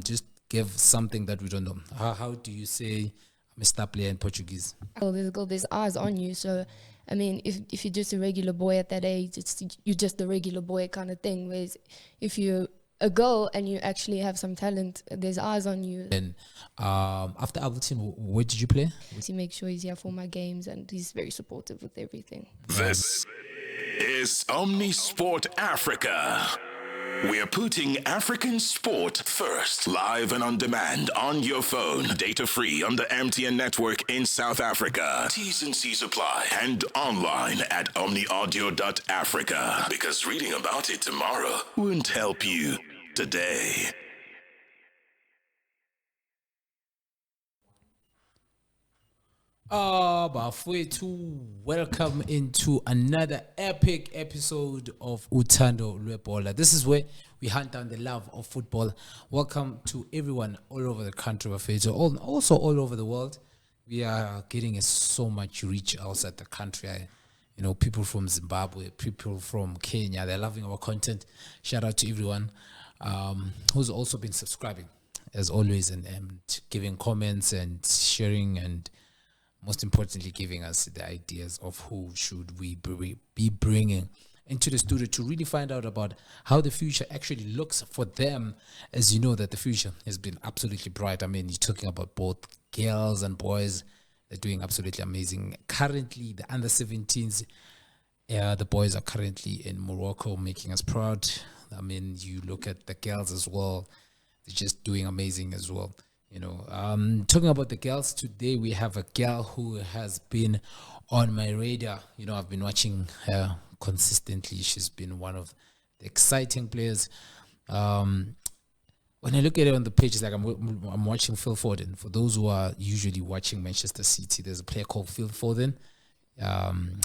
Just give something that we don't know. How do you say I'm a star player in Portuguese? There's eyes on you. So, I mean, if you're just a regular boy at that age, you're just a regular boy kind of thing. Whereas if you're a girl and you actually have some talent, there's eyes on you. And after Appleton, where did you play? He makes sure he's here for my games and he's very supportive with everything. This is Omnisport Africa. We're putting African sport first. Live and on demand on your phone. Data free on the MTN network in South Africa. T's and C's apply. And online at omniaudio.africa. Because reading about it tomorrow won't help you today. Bafowethu, welcome into another epic episode of uThando Lwe Bhola. This is where we hunt down the love of football. Welcome to everyone all over the country, Bafowethu, also all over the world. We are getting so much reach outside the country. People from Zimbabwe, people from Kenya, they're loving our content. Shout out to everyone who's also been subscribing, as always, and giving comments and sharing, and most importantly, giving us the ideas of who should we be bringing into the studio to really find out about how the future actually looks for them. As you know, that the future has been absolutely bright. I mean, you're talking about both girls and boys. They're doing absolutely amazing. Currently, the under-17s, the boys are currently in Morocco, making us proud. I mean, you look at the girls as well. They're just doing amazing as well. Talking about the girls, today we have a girl who has been on my radar. I've been watching her consistently. She's been one of the exciting players. When I look at it on the page, it's like I'm watching Phil Foden. For those who are usually watching Manchester City, there's a player called Phil Foden.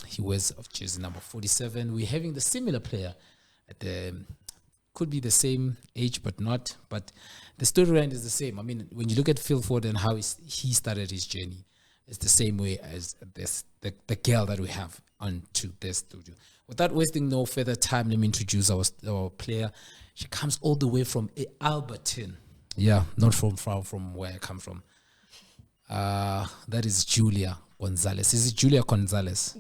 He wears jersey number 47. We're having the similar player at could be the same age, but not. But the storyline is the same. I mean, when you look at Phil Foden, how he started his journey, it's the same way as the girl that we have onto this studio. Without wasting no further time, let me introduce our player. She comes all the way from Alberton. Yeah, not from far from where I come from. That is Julia Goncalves. Is it Julia Goncalves?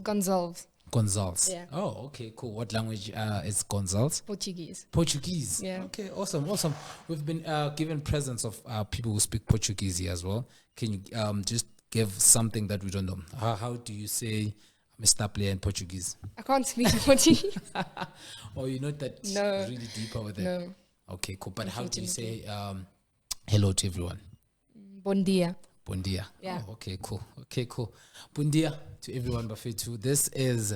Goncalves. Yeah. Oh, okay, cool. What language is Goncalves? Portuguese. Yeah. Okay, awesome. We've been given presence of people who speak Portuguese here as well. Can you just give something that we don't know? How do you say I'm a star player in Portuguese? I can't speak Portuguese. Oh, you're not that really deep over there? No. Okay, cool. But how do you say hello to everyone? Bon dia. Bon dia. Yeah. Oh, okay, cool. Bon dia to everyone, Bafowethu. This is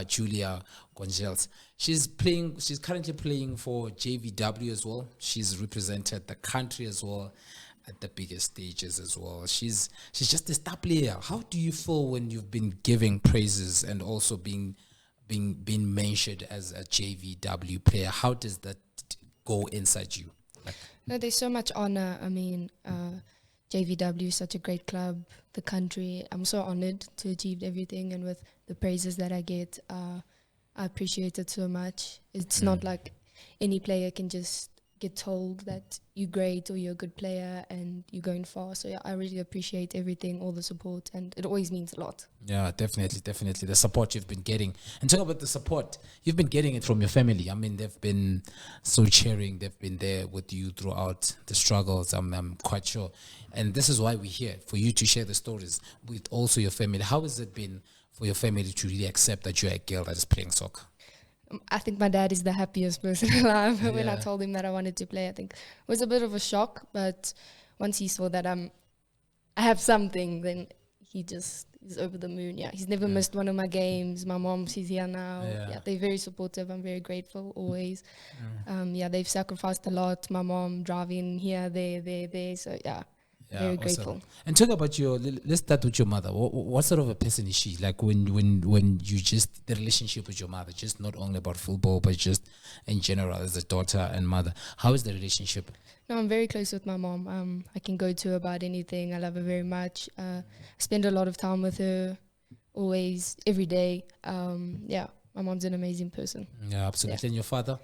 Julia Goncalves. She's currently playing for JVW as well. She's represented the country as well at the biggest stages as well. She's just a star player. How do you feel when you've been giving praises and also being mentioned as a JVW player? How does that go inside you? No, there's so much honor. I mean, JVW is such a great club, the country. I'm so honored to achieve everything, and with the praises that I get, I appreciate it so much. It's not like any player can just get told that you're great or you're a good player and you're going far. So yeah, I really appreciate everything, all the support, and it always means a lot. Yeah, definitely. The support you've been getting. And talk about the support, you've been getting it from your family. I mean, they've been so cheering. They've been there with you throughout the struggles, I'm quite sure. And this is why we're here, for you to share the stories with also your family. How has it been for your family to really accept that you're a girl that is playing soccer? I think my dad is the happiest person alive. When I told him that I wanted to play, I think it was a bit of a shock. But once he saw that I have something, then he's over the moon. Yeah, he's never missed one of my games. My mom, she's here now. Yeah, they're very supportive. I'm very grateful always. They've sacrificed a lot. My mom driving here, there. So yeah. Very grateful. And talk about let's start with your mother. What sort of a person is she? Like when you just, the relationship with your mother, just not only about football, but just in general as a daughter and mother. How is the relationship? No, I'm very close with my mom. I can go to her about anything. I love her very much. I spend a lot of time with her, always, every day. My mom's an amazing person. Yeah, absolutely. And your father?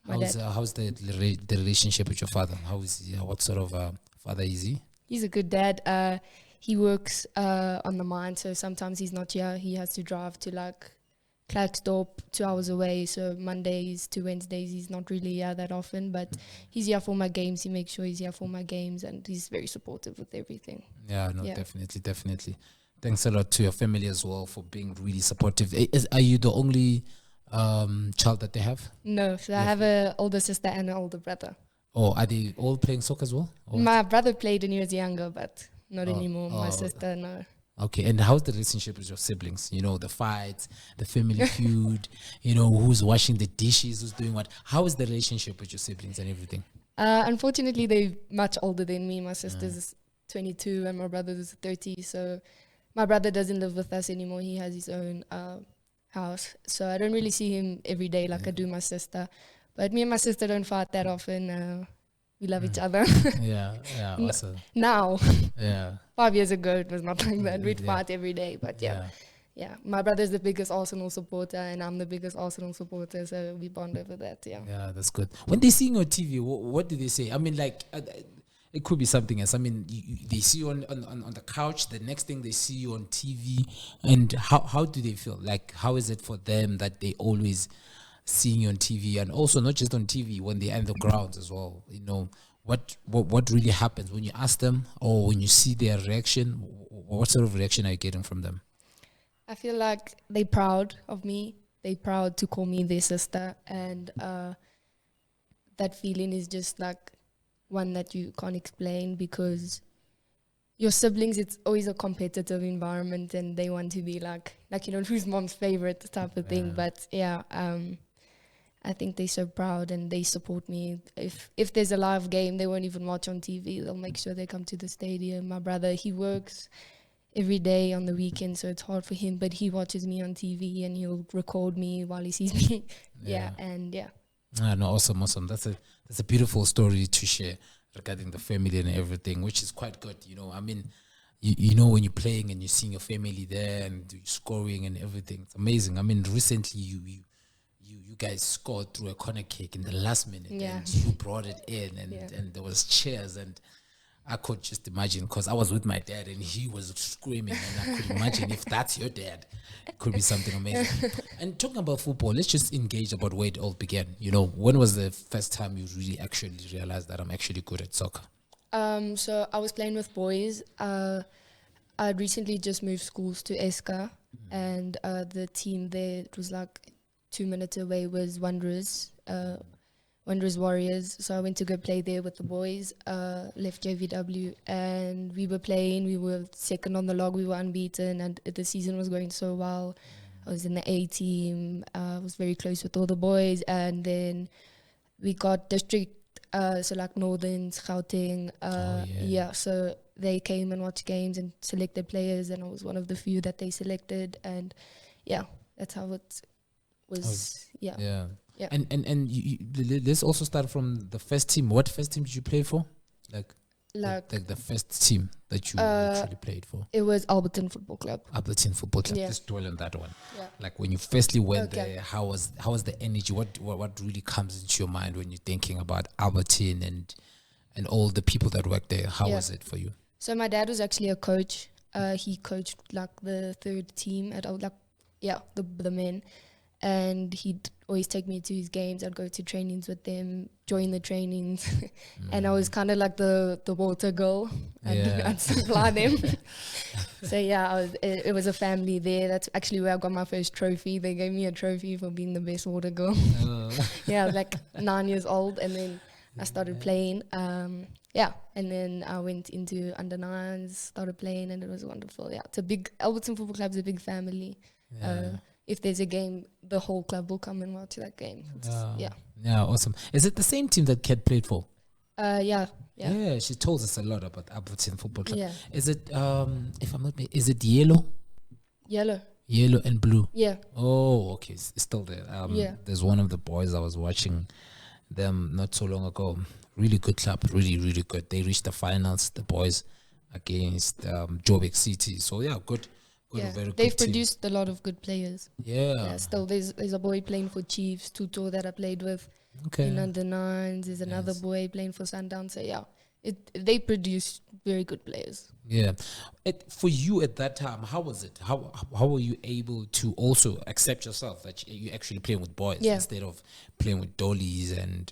How's the relationship with your father? How is he? What sort of father is he? He's a good dad. He works on the mine, so sometimes he's not here. He has to drive to like Klerksdorp, 2 hours away. So Mondays to Wednesdays, he's not really here that often, but he's here for my games. He makes sure he's here for my games, and he's very supportive with everything. Yeah, no, definitely. Thanks a lot to your family as well for being really supportive. Are you the only child that they have? No, so I have an older sister and an older brother. Oh, are they all playing soccer as well? Or My brother played when he was younger, but not anymore. My sister, no. Okay, and how's the relationship with your siblings? You know, the fights, the family feud, you know, who's washing the dishes, who's doing what? How is the relationship with your siblings and everything? Unfortunately, they're much older than me. My sister's 22 and my brother's 30. So my brother doesn't live with us anymore. He has his own house. So I don't really see him every day like I do my sister. But me and my sister don't fight that often. We love each other. Yeah, awesome. Now, Yeah. 5 years ago, it was not like that. We'd fight every day. But yeah. My brother's the biggest Arsenal supporter and I'm the biggest Arsenal supporter. So we bond over that, Yeah, that's good. When they see you on TV, what do they say? I mean, like, it could be something else. I mean, they see you on the couch. The next thing they see you on TV. And how do they feel? Like, how is it for them that they always seeing you on TV, and also not just on TV, when they're in the grounds as well? You know, what really happens when you ask them or when you see their reaction? What sort of reaction are you getting from them? I feel like they're proud of me. They're proud to call me their sister. And that feeling is just like one that you can't explain, because your siblings, it's always a competitive environment and they want to be like, you know, who's mom's favorite type of thing. But I think they're so proud and they support me. If there's a live game, they won't even watch on TV. They'll make sure they come to the stadium. My brother, he works every day on the weekend, so it's hard for him, but he watches me on TV and he'll record me while he sees me. No, awesome. That's a beautiful story to share regarding the family and everything, which is quite good. You know, I mean, you know, when you're playing and you're seeing your family there and you're scoring and everything, it's amazing. I mean, recently you guys scored through a corner kick in the last minute, and you brought it in, and there was cheers, and I could just imagine, because I was with my dad and he was screaming, and I could imagine if that's your dad, it could be something amazing. And talking about football, let's just engage about where it all began. You know, when was the first time you really actually realized that I'm actually good at soccer? So I was playing with boys. I'd recently just moved schools to Eska, and the team there, it was like 2 minutes away, was Wanderers Warriors. So I went to go play there with the boys, left JVW, and we were playing. We were second on the log. We were unbeaten, and the season was going so well. I was in the A team. I was very close with all the boys, and then we got district, so like Northern, Gauteng. So they came and watched games and selected players, and I was one of the few that they selected, and that's how it was. Yeah. And let's also start from the first team. What first team did you play for? Like the first team that you actually played for? It was Alberton Football Club. Alberton Football Club. Just dwell on that one. Yeah. Like when you firstly went there, how was the energy? What really comes into your mind when you're thinking about Alberton and all the people that work there? How was it for you? So my dad was actually a coach. He coached like the third team at the men. And he'd always take me to his games. I'd go to trainings with them, join the trainings. And I was kind of like the water girl. I'd supply them. So it was a family there. That's actually where I got my first trophy. They gave me a trophy for being the best water girl. I was like 9 years old, and then I started playing. And then I went into under nines, started playing, and it was wonderful. Yeah, it's a big, Alberton Football Club is a big family. If there's a game, the whole club will come and watch that game. Yeah, awesome. Is it the same team that Kat played for? Yeah, she told us a lot about Alberton Football Club. Yeah. Is it, if I'm not mistaken, is it yellow? Yellow and blue? Yeah. Oh, okay. It's still there. There's one of the boys I was watching them not so long ago. Really good club. Really, really good. They reached the finals, the boys, against Joburg City. So, good. Very good. They've produced a lot of good players. Yeah. Still, there's a boy playing for Chiefs, Tuto, that I played with. Okay. in under nines. There's another boy playing for Sundown. So yeah, they produce very good players. Yeah. For you at that time, how was it? How were you able to also accept yourself that you actually playing with boys instead of playing with dollies and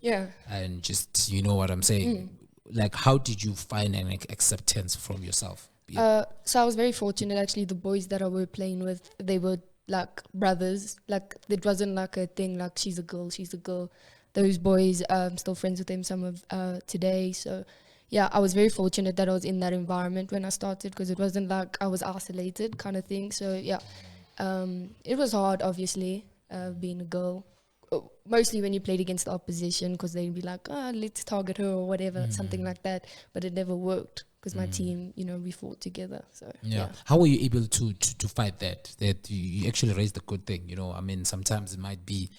just, you know what I'm saying? Like, how did you find an acceptance from yourself? So I was very fortunate, actually. The boys that I were playing with, they were like brothers. Like, it wasn't like a thing like she's a girl. Those boys, I'm still friends with them, some of today. So yeah, I was very fortunate that I was in that environment when I started, because it wasn't like I was isolated kind of thing. So yeah, it was hard, obviously, being a girl. Mostly when you played against the opposition, because they'd be like, let's target her or whatever, something like that. But it never worked, because my team, we fought together. So yeah. How were you able to fight that you actually raised a good thing? I mean, sometimes it might be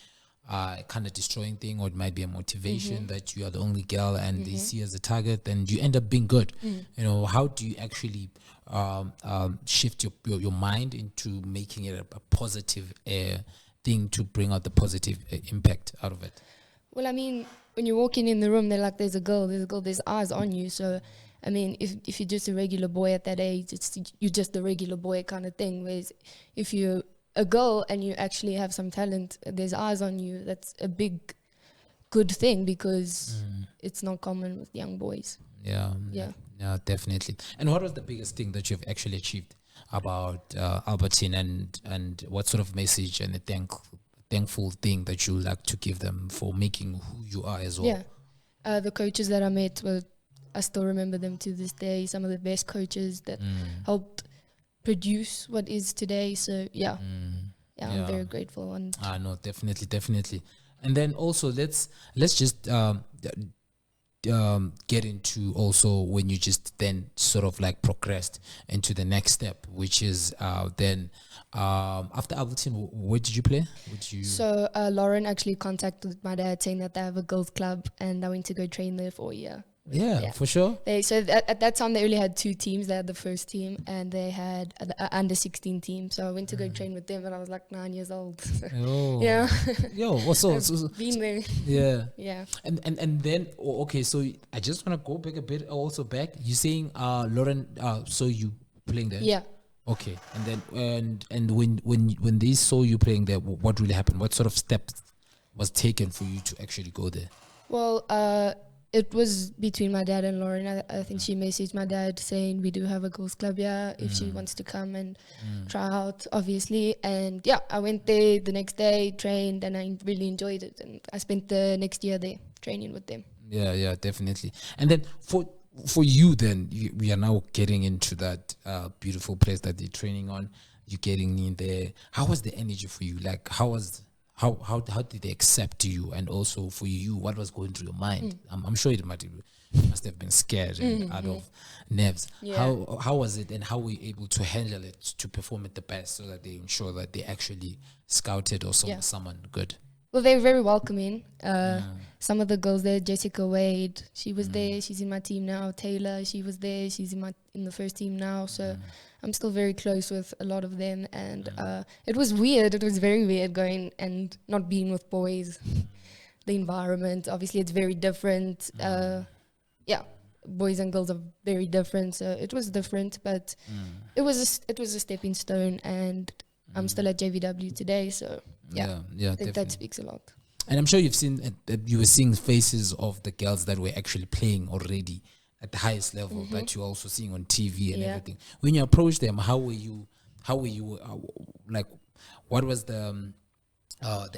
kind of destroying thing, or it might be a motivation that you are the only girl and they see as a target, and you end up being good. How do you actually shift your mind into making it a positive thing to bring out the positive impact out of it? Well, I mean, when you're walking in the room, they're like, there's a girl, there's eyes on you. So I mean, if you're just a regular boy at that age, you're just a regular boy kind of thing. Whereas if you're a girl and you actually have some talent, there's eyes on you. That's a big, good thing, because it's not common with young boys. Yeah, definitely. And what was the biggest thing that you've actually achieved about Albertine, and what sort of message and a thankful thing that you like to give them for making who you are as well? Yeah, the coaches that I met I still remember them to this day. Some of the best coaches that helped produce what is today. So I'm very grateful. And no, definitely. And then also let's just get into also when you just then sort of like progressed into the next step, which is then after Albertine, where did you play? So Lauren actually contacted my dad saying that they have a girls club, and I went to go train there for a year. Yeah, for sure. At that time, they only had two teams. They had the first team, and they had an under 16 team. So I went to go train with them, and I was like 9 years old. Oh. Yeah. Yo, so been there. Yeah. Yeah. And then okay, so I just want to go back a bit also back. You saying Lauren, so you playing there? Yeah. Okay. And then and when they saw you playing there, what really happened? What sort of steps was taken for you to actually go there? Well, it was between my dad and Lauren. I think she messaged my dad saying we do have a girls club here if she wants to come and try out, obviously. And yeah, I went there the next day, trained, and I really enjoyed it. And I spent the next year there training with them. Yeah, definitely. And then for you, then we are now getting into that beautiful place that they're training on. You're getting in there. How was the energy for you? Like, how did they accept you? And also for you, what was going through your mind? I'm sure you must have been scared and out of nerves. Yeah. How was it, and how were you able to handle it to perform it the best, so that they ensure that they actually scouted or saw someone good? Well, they were very welcoming. Some of the girls there, Jessica Wade, she was there. She's in my team now. Taylor, she was there. She's in the first team now. So I'm still very close with a lot of them. And it was weird. It was very weird going and not being with boys. The environment, obviously, it's very different. Boys and girls are very different. So it was different, but it was a stepping stone. And I'm still at JVW today. So yeah, I think that speaks a lot. And I'm sure you were seeing faces of the girls that were actually playing already at the highest level that you're also seeing on TV and everything. When you approached them, how were you like, what was the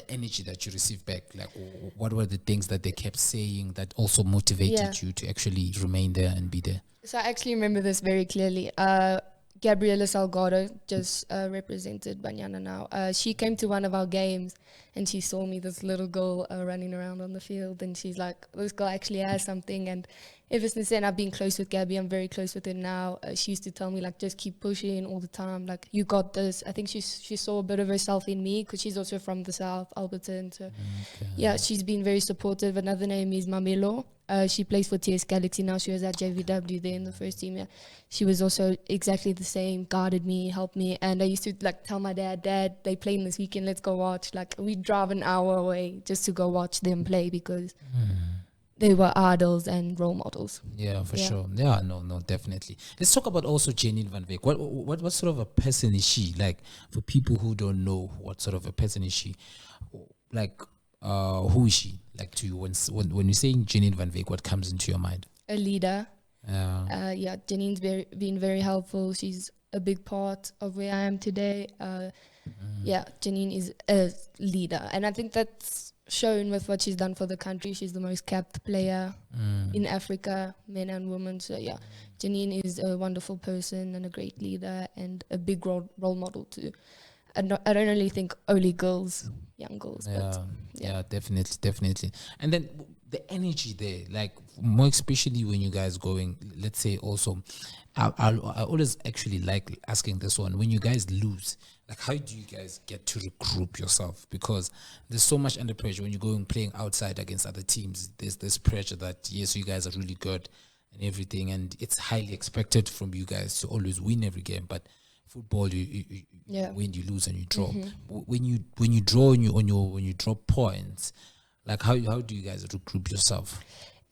energy that you received back? Like, what were the things that they kept saying that also motivated you to actually remain there and be there? So I actually remember this very clearly. Gabriela Salgado just represented Banyana now. She came to one of our games and she saw me, this little girl running around on the field, and she's like, this girl actually has something. And ever since then, I've been close with Gabby. I'm very close with her now. She used to tell me, like, just keep pushing all the time. Like, you got this. I think she saw a bit of herself in me, because she's also from the South, Alberton. So, yeah, she's been very supportive. Another name is Mamelo. She plays for TS Galaxy now. She was at JVW there in the first team. Yeah. She was also exactly the same, guarded me, helped me. And I used to like tell my dad, they playing this weekend, let's go watch. Like, we we'd drive an hour away just to go watch them play because they were idols and role models. Yeah, for sure. Yeah, no, definitely. Let's talk about also Janine Van Wyk. What sort of a person is she? Like, for people who don't know, what sort of a person is she? Like, who is she? Like, to you, when you're saying Janine Van Wyk, what comes into your mind? A leader. Yeah. Janine's been very helpful. She's a big part of where I am today. Janine is a leader, and I think that's shown with what she's done for the country. She's the most capped player in Africa, men and women. So Janine is a wonderful person and a great leader and a big role model too. I don't only think only girls, young girls. Yeah, definitely. And then the energy there, like more especially when you guys going, let's say also, I always actually like asking this one, when you guys lose, like how do you guys get to regroup yourself? Because there's so much under pressure when you're going playing outside against other teams. There's this pressure that yes, you guys are really good and everything, and it's highly expected from you guys to always win every game. But football, you win, you lose, and you draw. When you draw when you draw points, like how do you guys regroup yourself?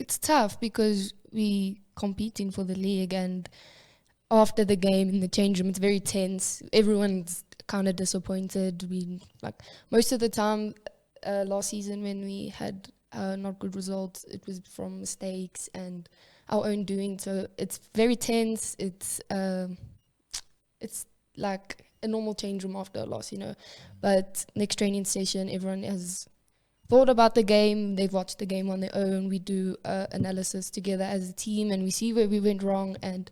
It's tough because we competing for the league, and after the game in the change room, it's very tense. Everyone's kind of disappointed. We most of the time last season when we had not good results, it was from mistakes and our own doing. So it's very tense. It's like a normal change room after a loss, But next training session, everyone has thought about the game. They've watched the game on their own. We do analysis together as a team, and we see where we went wrong, and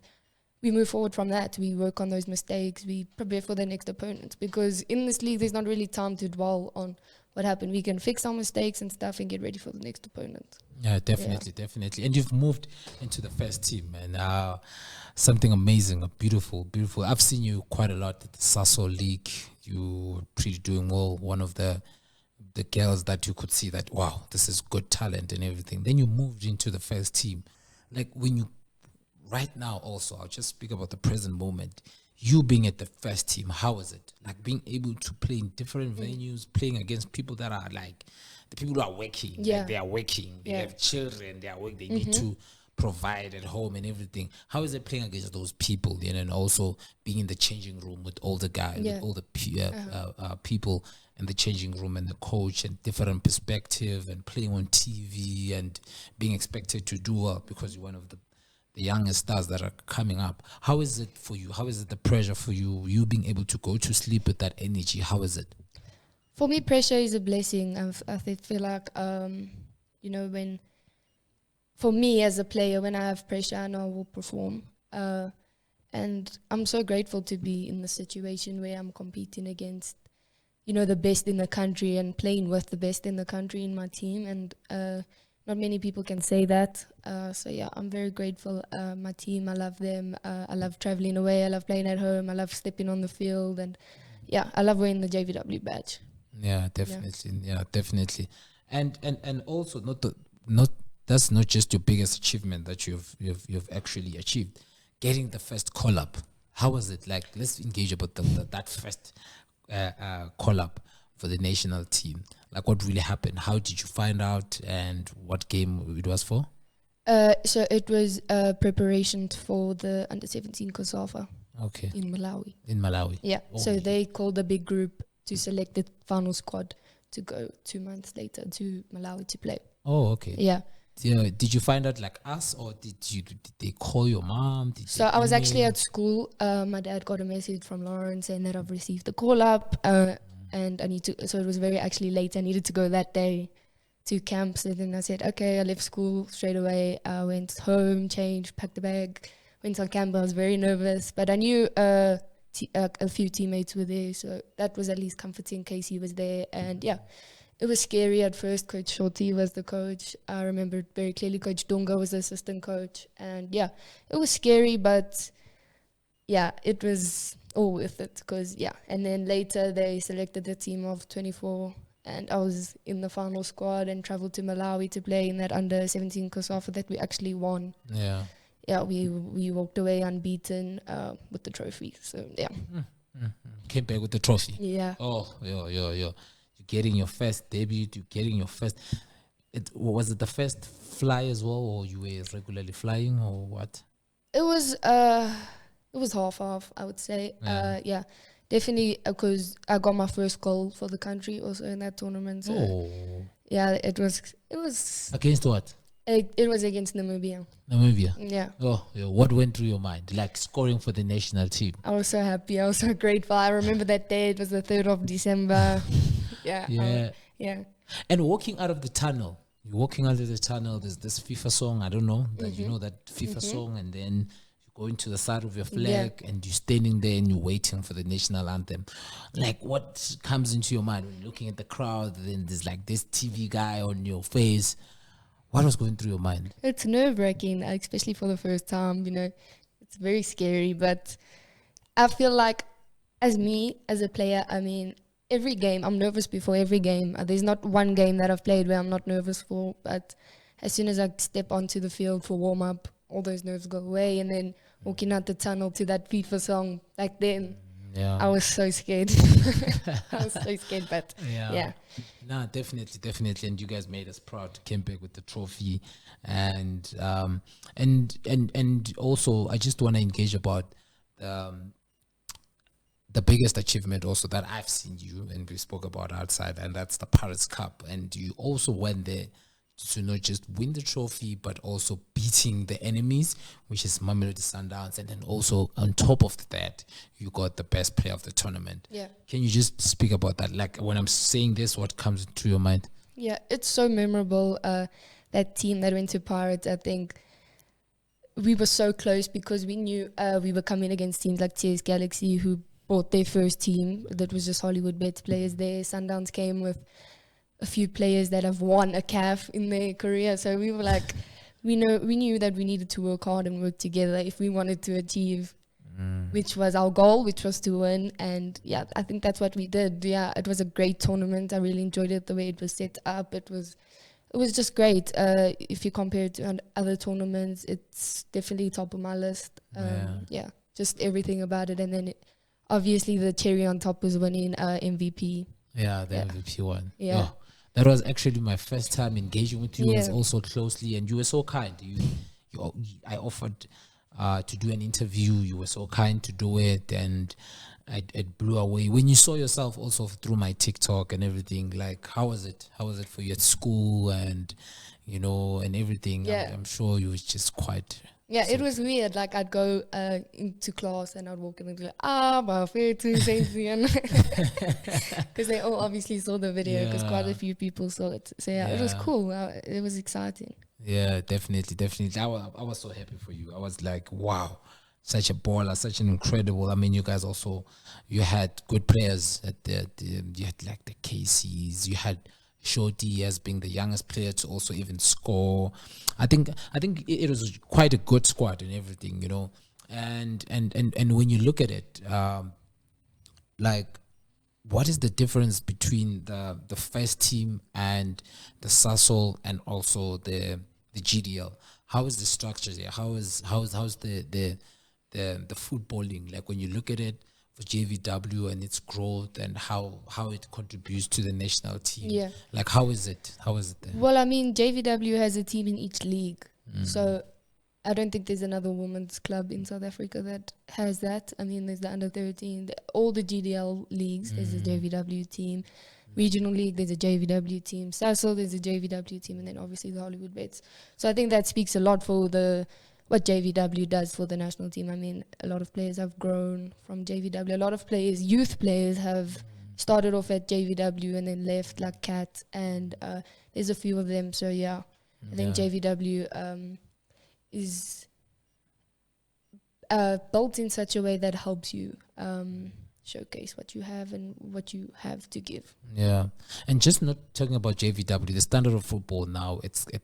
we move forward from that. We work on those mistakes. We prepare for the next opponent, because in this league, there's not really time to dwell on what happened. We can fix our mistakes and stuff and get ready for the next opponent. Yeah, definitely. And you've moved into the first team, and something amazing, beautiful. I've seen you quite a lot at the Sasso League. You're pretty doing well. One of the girls that you could see that, wow, this is good talent and everything. Then you moved into the first team. Like when you, right now also, I'll just speak about the present moment. You being at the first team, how is it? Like being able to play in different venues, playing against people that are like, the people who are working, like they are working, they have children, they are working, they need to provide at home and everything. How is it playing against those people, and also being in the changing room with all the guys, with all the people in the changing room and the coach and different perspective and playing on TV and being expected to do well because you're one of the youngest stars that are coming up. How is it for you? How is it the pressure for you? You being able to go to sleep with that energy, how is it? For me, pressure is a blessing. I feel like, when, for me as a player, when I have pressure, I know I will perform. And I'm so grateful to be in the situation where I'm competing against, the best in the country and playing with the best in the country in my team. And not many people can say that. I'm very grateful. My team, I love them. I love traveling away. I love playing at home. I love stepping on the field. And I love wearing the JVW badge. Yeah, definitely. Yeah, definitely. And also that's not just your biggest achievement that you've actually achieved. Getting the first call up. How was it? Like, let's engage about that first call up for the national team. Like, what really happened? How did you find out, and what game it was for? So it was preparation for the under-17 COSAFA. Okay. In Malawi. Yeah. Oh. So they called a big group to select the final squad to go 2 months later to Malawi to play. Oh, okay. Yeah. Did you find out like us, or did they call your mom? So I was actually at school. My dad got a message from Lauren saying that I've received the call up, and I need to. So it was very actually late. I needed to go that day to camp. So then I said, okay, I left school straight away. I went home, changed, packed the bag, went on camp. I was very nervous, but I knew a few teammates were there, so that was at least comforting. Casey was there, and it was scary at first. Coach Shorty was the coach. I remember it very clearly. Coach Dunga was the assistant coach, and it was scary, but it was all worth it because and then later they selected the team of 24, and I was in the final squad and traveled to Malawi to play in that under-17 COSAFA that we actually won. We walked away unbeaten with the trophy. So came back with the trophy. Yeah. Oh, yeah. You getting your first debut, to getting your first. Was it the first fly as well, or you were regularly flying, or what? It was half, I would say. Yeah, definitely, because I got my first goal for the country also in that tournament. So yeah, it was Against what? it was against Namibia. Namibia. Yeah. Oh, yeah. What went through your mind? Like scoring for the national team. I was so happy. I was so grateful. I remember that day. It was the 3rd of December. Yeah. Yeah. Yeah. And walking out of the tunnel, you're walking out of the tunnel, there's this FIFA song, I don't know, that you know that FIFA song, and then you go into the side of your flag and you're standing there and you're waiting for the national anthem. Like, what comes into your mind when you're looking at the crowd, then there's like this TV guy on your face? What was going through your mind? It's nerve-wracking, especially for the first time, It's very scary, but I feel like as a player, I mean, every game, I'm nervous before every game. There's not one game that I've played where I'm not nervous for, but as soon as I step onto the field for warm-up, all those nerves go away, and then walking out the tunnel to that FIFA song, like then, I was so scared. I was so scared, but yeah. No, definitely, and you guys made us proud. Came back with the trophy, and also I just want to engage about the biggest achievement also that I've seen you, and we spoke about outside, and that's the Paris Cup. And you also went there to not just win the trophy, but also beating the enemies, which is Mamelodi Sundowns. And then also on top of that, you got the best player of the tournament. Yeah. Can you just speak about that? Like, when I'm saying this, what comes to your mind? Yeah, it's so memorable. That team that went to Pirates, I think we were so close because we knew we were coming against teams like TS Galaxy, who bought their first team. That was just Hollywood Bets players there. Sundowns came with a few players that have won a CAF in their career. So we were like, we knew that we needed to work hard and work together if we wanted to achieve, which was our goal, which was to win. And yeah, I think that's what we did. Yeah, it was a great tournament. I really enjoyed it, the way it was set up. It was just great. If you compare it to other tournaments, it's definitely top of my list. Yeah, just everything about it. And then obviously the cherry on top was winning MVP. Yeah, the MVP one. Yeah. That was actually my first time engaging with you also closely, and you were so kind. I offered to do an interview. You were so kind to do it, and it blew away. When you saw yourself also through my TikTok and everything, like, how was it? How was it for you at school and, and everything? Yeah. I'm sure you was just quite... Yeah, it was weird. Like, I'd go into class and I'd walk in and be like, my fair to Saint-Ian. Because they all obviously saw the video, because quite a few people saw it. So yeah, it was cool. It was exciting. Yeah, definitely. I was so happy for you. I was like, wow, such a baller, such an incredible. I mean, you guys also, you had good players. You had like the Caseys, you had Shorty as being the youngest player to also even score. I think it was quite a good squad and everything, and when you look at it, like, what is the difference between the first team and the Sasol and also the GDL? How is the structure there? How's the footballing, like, when you look at it for JVW and its growth and how it contributes to the national team? Yeah. Like, how is it there? Well, I mean, JVW has a team in each league. So I don't think there's another women's club in South Africa that has that. I mean, there's the under-13, all the GDL leagues, there's a JVW team. Regional League, there's a JVW team. Sasol, there's a JVW team. And then obviously the Hollywood Bets. So I think that speaks a lot for what JVW does for the national team. I mean, a lot of players have grown from JVW. A lot of players, youth players, have started off at JVW and then left, like Kat, and there's a few of them. So yeah, I think JVW is built in such a way that helps you showcase what you have and what you have to give. Yeah, and just not talking about JVW, the standard of football now,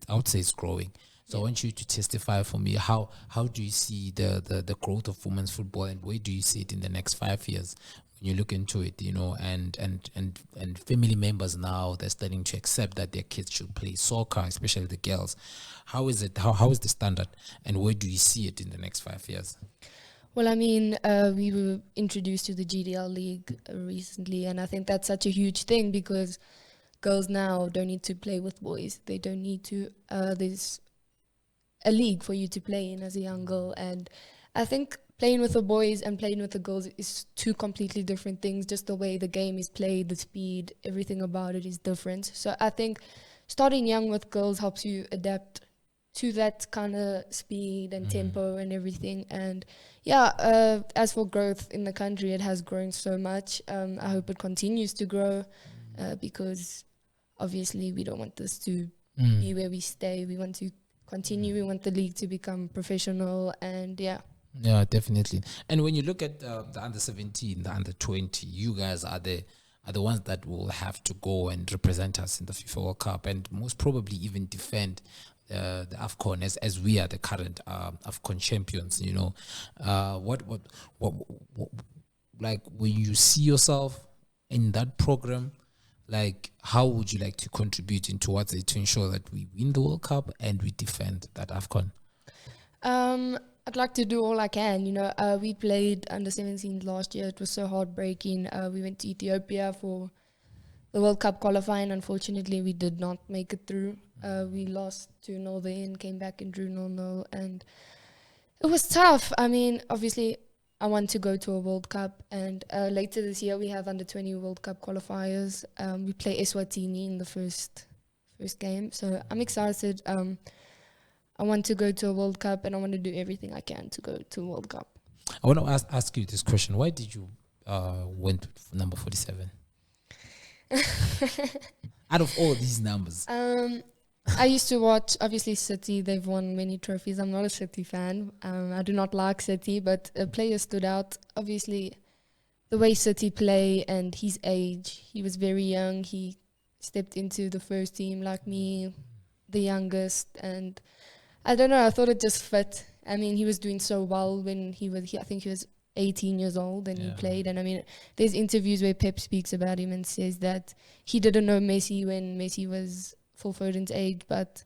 I would say it's growing. So I want you to testify for me, how do you see the growth of women's football, and where do you see it in the next 5 years when you look into it, and family members now, they're starting to accept that their kids should play soccer, especially the girls. How is it? How is the standard, and where do you see it in the next 5 years? Well, I mean, we were introduced to the GDL League recently, and I think that's such a huge thing because girls now don't need to play with boys. They don't need to. There's a league for you to play in as a young girl, and I think playing with the boys and playing with the girls is two completely different things. Just the way the game is played, the speed, everything about it is different. So I think starting young with girls helps you adapt to that kind of speed and tempo and everything. And yeah, as for growth in the country, it has grown so much. I hope it continues to grow because obviously we don't want this to be where we stay. We want to continue. We want the league to become professional, and yeah. Yeah, definitely. And when you look at the under 17, the under 20, you guys are the ones that will have to go and represent us in the FIFA World Cup, and most probably even defend the AFCON as we are the current AFCON champions. You know, what like when you see yourself in that program, like how would you like to contribute in towards it to ensure that we win the World Cup and we defend that AFCON? I'd like to do all I can. You know, we played under 17 last year. It was so heartbreaking. We went to Ethiopia for the World Cup qualifying. Unfortunately, we did not make it through. We lost 2-0 then, came back and drew 0-0. And it was tough. I mean, obviously, I want to go to a World Cup. And later this year, we have under 20 World Cup qualifiers. We play Eswatini in the first game. So I'm excited. I want to go to a World Cup, and I want to do everything I can to go to a World Cup. I want to ask you this question. Why did you went for number 47? Out of all these numbers. I used to watch, obviously, City. They've won many trophies. I'm not a City fan. I do not like City, but a player stood out. Obviously, the way City play and his age. He was very young. He stepped into the first team like me, the youngest, and I don't know, I thought it just fit. I mean, he was doing so well when I think he was 18 years old and he played. And I mean, there's interviews where Pep speaks about him and says that he didn't know Messi when Messi was Phil Foden's age, but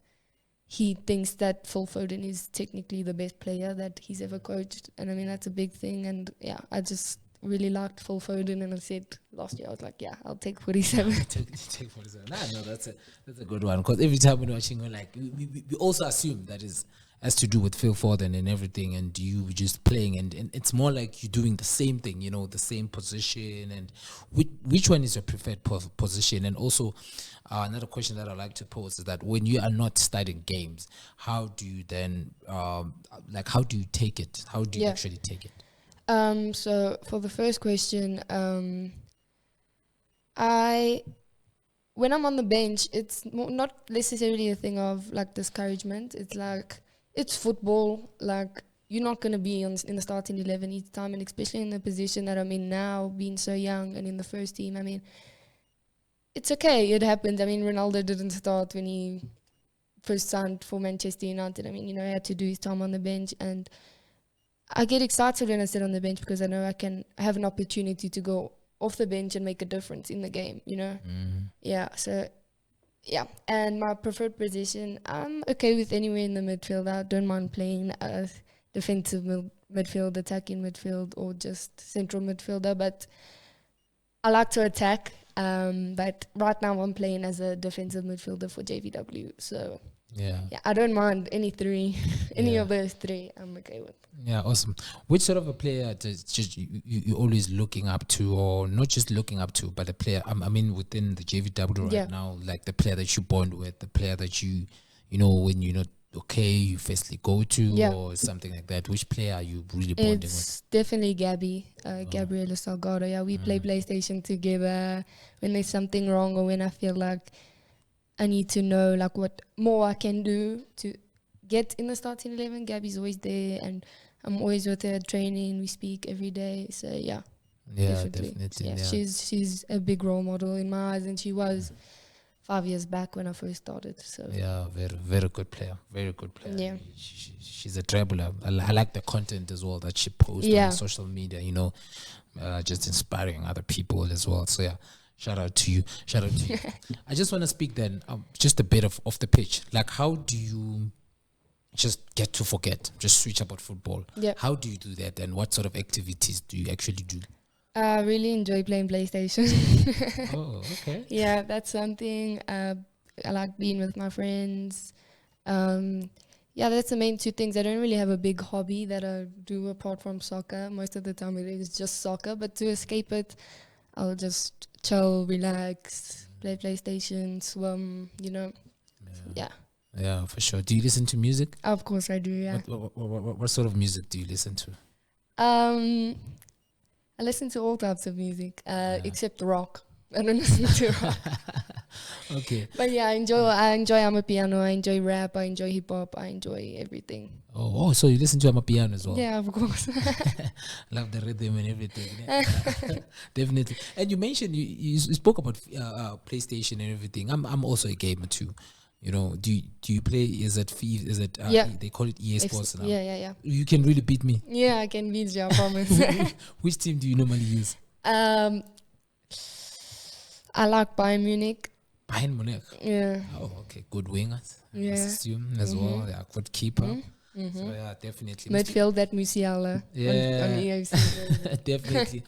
he thinks that Phil Foden is technically the best player that he's ever coached. And I mean, that's a big thing. And yeah, I just really liked Phil Foden, and I said last year, I was like, yeah, I'll take 47. take 47. No, that's a good one, because every time we're watching, we're like, we also assume that is has to do with Phil Foden and everything, and you just playing, and it's more like you're doing the same thing, you know, the same position. And which one is your preferred position? And also, another question that I like to pose is that when you are not studying games, how do you then, how do you take it? How do you actually take it? So for the first question, when I'm on the bench, it's not necessarily a thing of like discouragement. It's like, it's football. Like, you're not going to be in the starting 11 each time, and especially in the position that I'm in now, being so young and in the first team. I mean, it's okay. It happened. I mean, Ronaldo didn't start when he first signed for Manchester United. I mean, you know, he had to do his time on the bench, and I get excited when I sit on the bench because I know I have an opportunity to go off the bench and make a difference in the game, you know? Yeah, so, yeah. And my preferred position, I'm okay with anywhere in the midfield. I don't mind playing defensive midfield, attacking midfield, or just central midfielder, but I like to attack. But right now I'm playing as a defensive midfielder for JVW, so... Yeah, I don't mind any of those three. I'm okay with. Yeah, awesome. Which sort of a player just you're always looking up to, or not just looking up to, but a player? I mean, within the JVW right now, like the player that you bond with, the player that you know when you're not okay, you firstly go to, or something like that. Which player are you really bonding with? It's definitely Gabby, Gabriela Salgado. Yeah, we play PlayStation together. When there's something wrong, or when I feel like I need to know like what more I can do to get in the starting 11. Gabby's always there, and I'm always with her at training. We speak every day, so yeah, definitely. Yeah, she's a big role model in my eyes, and she was 5 years back when I first started. So yeah, very very good player, very good player. Yeah, she's a traveler. I like the content as well that she posts on social media. You know, just inspiring other people as well. So yeah. Shout out to you. I just want to speak then just a bit of off the pitch. Like, how do you just get to forget, just switch about football. Yep. How do you do that, and what sort of activities do you actually do? I really enjoy playing PlayStation. Oh, okay. Yeah, that's something. I like being with my friends. Yeah, that's the main two things. I don't really have a big hobby that I do apart from soccer. Most of the time it is just soccer, but to escape it, I'll just chill, relax, play PlayStation, swim, Yeah. Yeah, for sure. Do you listen to music? Of course I do, yeah. What sort of music do you listen to? I listen to all types of music, except rock. I don't listen to rock. Okay. But yeah, I enjoy amapiano, I enjoy rap, I enjoy hip hop, I enjoy everything. Oh, so you listen to amapiano as well? Yeah, of course. Love the rhythm and everything. Definitely. And you mentioned you spoke about PlayStation and everything. I'm also a gamer too. You know, do you play? Is it FIFA? Is it Yeah. they call it EA Sports now? Yeah. You can really beat me. Yeah, I can beat you, I promise. Which team do you normally use? I like Bayern Munich. Bayern Munich. Yeah. Oh, okay. Good wingers. I Yeah. must assume as well. Yeah, good keeper. So yeah, definitely. Midfield, that Musiala. Yeah. On EFC. Definitely.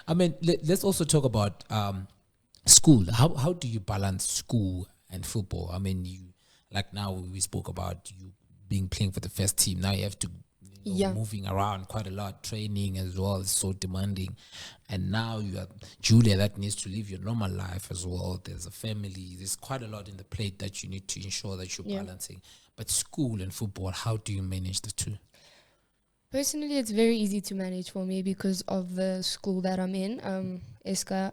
I mean, let's also talk about school. How do you balance school and football? I mean, you like now we spoke about you playing for the first team. Now you have to moving around quite a lot, training as well is so demanding. And now you are Julia that needs to live your normal life as well. There's a family. There's quite a lot in the plate that you need to ensure that you're balancing. But school and football, how do you manage the two? Personally, it's very easy to manage for me because of the school that I'm in, ESCA.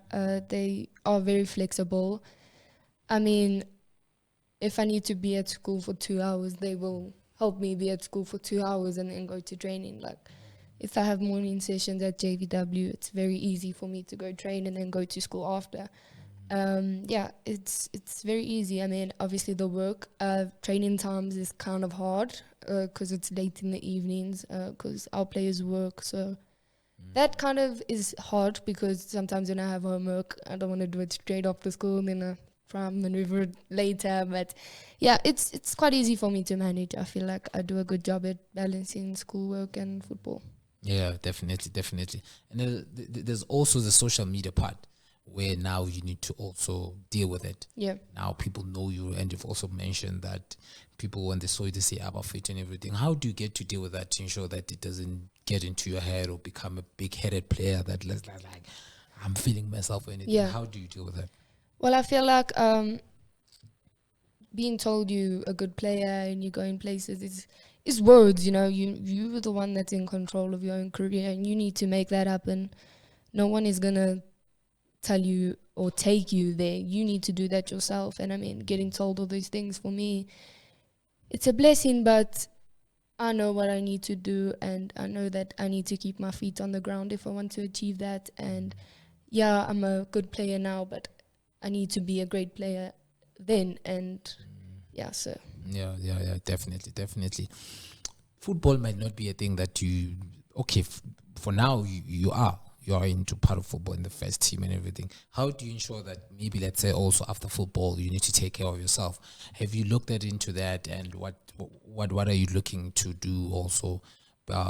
They are very flexible. I mean, if I need to be at school for 2 hours, they will help me be at school for 2 hours and then go to training. Like, if I have morning sessions at JVW, it's very easy for me to go train and then go to school after. Yeah, it's very easy. I mean, obviously the work, training times is kind of hard because it's late in the evenings because our players work. So that kind of is hard because sometimes when I have homework, I don't want to do it straight after school and then I try and maneuver it later. But yeah, it's quite easy for me to manage. I feel like I do a good job at balancing schoolwork and football. Yeah, definitely. And then there's also the social media part where now you need to also deal with it. Yeah. Now people know you, and you've also mentioned that people, when they saw you, they say Fit and everything. How do you get to deal with that to ensure that it doesn't get into your head or become a big-headed player that looks like I'm feeling myself or anything? Yeah. How do you deal with that? Well, I feel like being told you a good player and you go in places is words, you're the one that's in control of your own career and you need to make that happen. No one is going to tell you or take you there. You need to do that yourself. And I mean, getting told all those things for me, it's a blessing, but I know what I need to do and I know that I need to keep my feet on the ground if I want to achieve that. And yeah, I'm a good player now, but I need to be a great player then. And yeah, so. Yeah, definitely. Football might not be a thing that you, for now you are into part of football in the first team and everything. How do you ensure that maybe, let's say, also after football you need to take care of yourself? Have you looked into that, and what are you looking to do also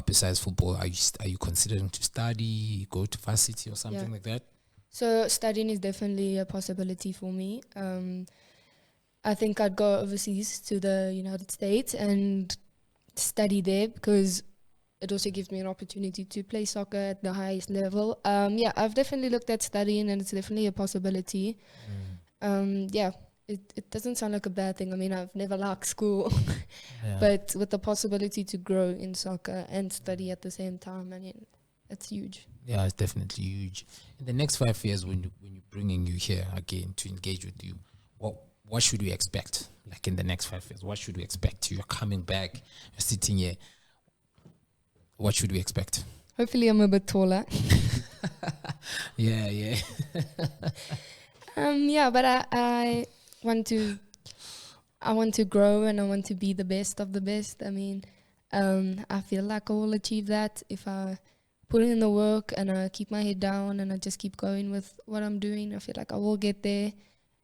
besides football? Are you considering to study, go to varsity or something like that? So studying is definitely a possibility for me. I think I'd go overseas to the United States and study there because it also gives me an opportunity to play soccer at the highest level. Yeah, I've definitely looked at studying and it's definitely a possibility. It doesn't sound like a bad thing. I mean, I've never liked school, but with the possibility to grow in soccer and study at the same time, I mean, that's huge. Yeah, it's definitely huge. In the next 5 years, when you're bringing you here again to engage with you, what should we expect? Like in the next 5 years, what should we expect? You're coming back, you're sitting here. What should we expect? Hopefully I'm a bit taller. Yeah. Yeah, but I want to grow and I want to be the best of the best. I mean, I feel like I will achieve that if I put in the work and I keep my head down and I just keep going with what I'm doing. I feel like I will get there.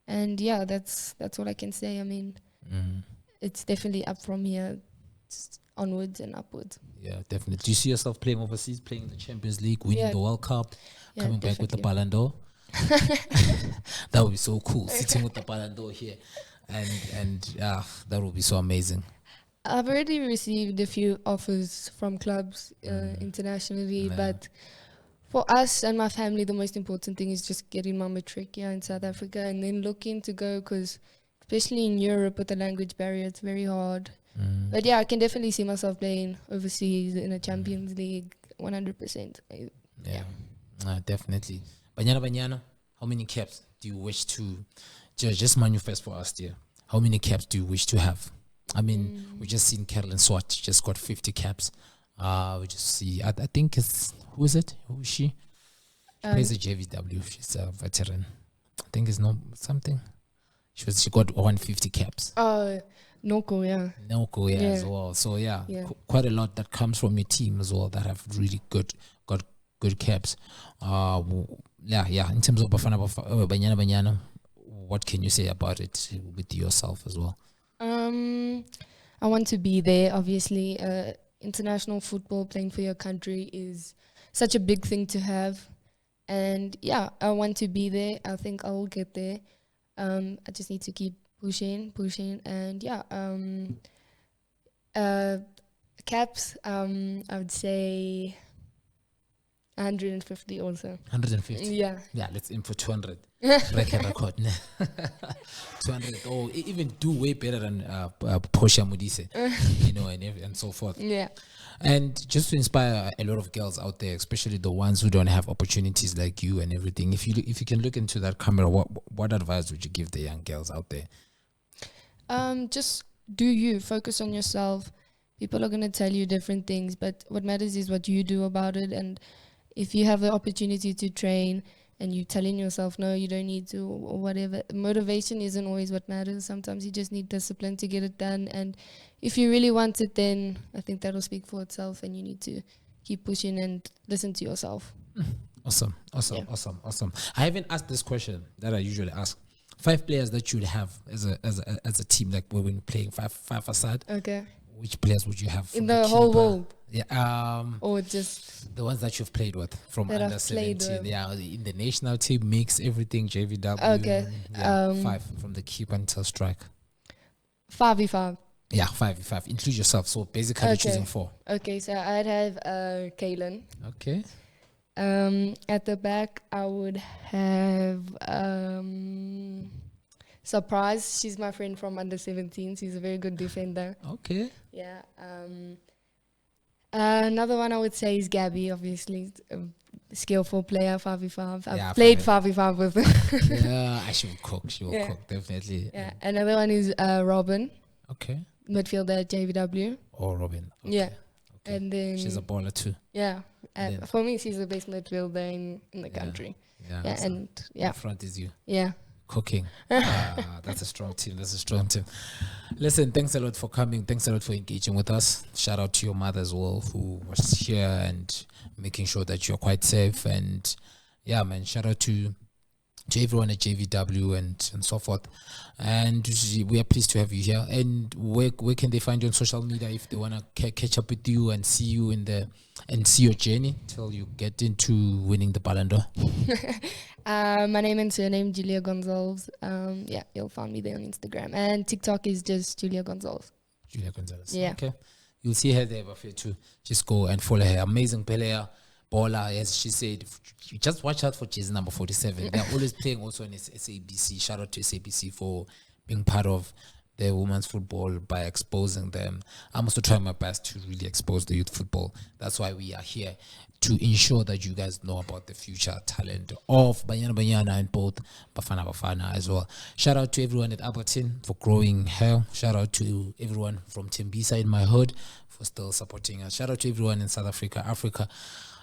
And yeah, that's what I can say. I mean, it's definitely up from here. onwards and upwards. Yeah, definitely. Do you see yourself playing overseas, playing in the Champions League, winning the World Cup, coming back with the Ballon d'Or? That would be so cool, sitting with the Ballon d'Or here. And that would be so amazing. I've already received a few offers from clubs internationally, but for us and my family, the most important thing is just getting my matric here in South Africa and then looking to go, because especially in Europe with the language barrier, it's very hard. But yeah, I can definitely see myself playing overseas in a Champions League, 100%. Yeah, definitely. Banyana, how many caps do you wish to just manifest for us, dear? How many caps do you wish to have? I mean, we just seen Carolyn Swart just got 50 caps. We just see, I think it's, who is it? Who is she? She plays at JVW. She's a veteran. I think it's something. She got 150 caps. Noko, as well. So quite a lot that comes from your team as well that have really got good caps. In terms of Banyana, what can you say about it with yourself as well? I want to be there, obviously. International football, playing for your country is such a big thing to have. And I want to be there. I think I will get there. I just need to keep pushing. And caps, I would say 150 also. 150? Yeah, let's aim for 200. Break a record. 200. Or even do way better than Portia Modise, and so forth. Yeah. And just to inspire a lot of girls out there, especially the ones who don't have opportunities like you and everything, if you can look into that camera, what advice would you give the young girls out there? Just do you. Focus on yourself. People are going to tell you different things, but what matters is what you do about it. And if you have the opportunity to train and you're telling yourself, no, you don't need to, or whatever, motivation isn't always what matters. Sometimes you just need discipline to get it done. And if you really want it, then I think that'll speak for itself, and you need to keep pushing and listen to yourself. Awesome. I haven't asked this question that I usually ask. 5 players that you'd have as a team, like when you're playing five aside. Okay. Which players would you have in the whole world? Yeah. Or just the ones that you've played with from under 17. Yeah, in the national team, mix everything, JVW. Okay. 5 from the keeper until strike. 5v5. Yeah, 5v5. Include yourself. So basically choosing 4. Okay, so I'd have Kaylin. Okay. At the back, I would have Surprise. She's my friend from under 17. She's a very good defender. Okay. Yeah. Another one I would say is Gabby, obviously. Skillful player, 5v5. I've played 5v5 with her. Yeah, she will cook. She will cook, definitely. Yeah. Another one is Robin. Okay. Midfielder at JVW. Oh, Robin. Okay. Yeah. Okay. And then she's a baller too. Yeah. For me, she's the best midfielder in the country. Yeah. So and in front is you. Yeah. Cooking. That's a strong team. Listen, thanks a lot for coming. Thanks a lot for engaging with us. Shout out to your mother as well, who was here and making sure that you're quite safe. And yeah, man, shout out to everyone at JVW and so forth. And we are pleased to have you here. And where can they find you on social media if they want to catch up with you and see you and see your journey till you get into winning the Ballon d'Or? My name and surname, Julia Goncalves. Yeah, you'll find me there on Instagram. And TikTok is just Julia Goncalves. Julia Goncalves. Yeah. Okay. You'll see her there, Buffet too. Just go and follow her. Amazing player. Baller, as she said, you just watch out for jersey number 47. They're always playing also in SABC. Shout out to SABC for being part of the women's football by exposing them. I'm also trying my best to really expose the youth football. That's why we are here, to ensure that you guys know about the future talent of Banyana and both Bafana as well. Shout out to everyone at Albertine for growing her. Shout out to everyone from Tembisa in my hood for still supporting us. Shout out to everyone in South Africa.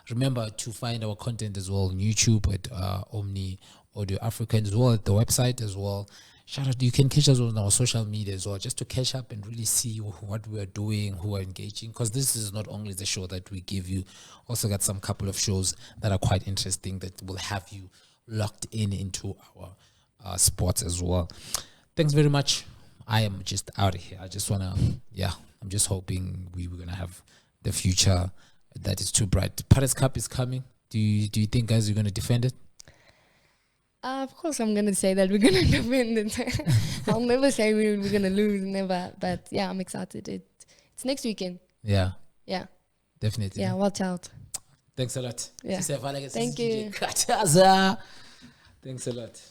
Remember to find our content as well on YouTube at Omni Audio Africa, as well at the website as well. Shout out, you can catch us on our social media as well, just to catch up and really see what we are doing, who are engaging, because this is not only the show that we give you, also got some couple of shows that are quite interesting that will have you locked into our sports as well. Thanks very much. I am just out of here. I just want to, I'm just hoping we were gonna have the future that is too bright. Paris Cup is coming. Do you think, guys, you're gonna defend it? Of course, I'm gonna say that we're gonna defend it. I'll never say we're gonna lose, never. But yeah, I'm excited. It's next weekend. Yeah, Yeah, definitely. yeah. Watch out. Thanks a lot. Yeah. Thank Thank you. Thanks a lot.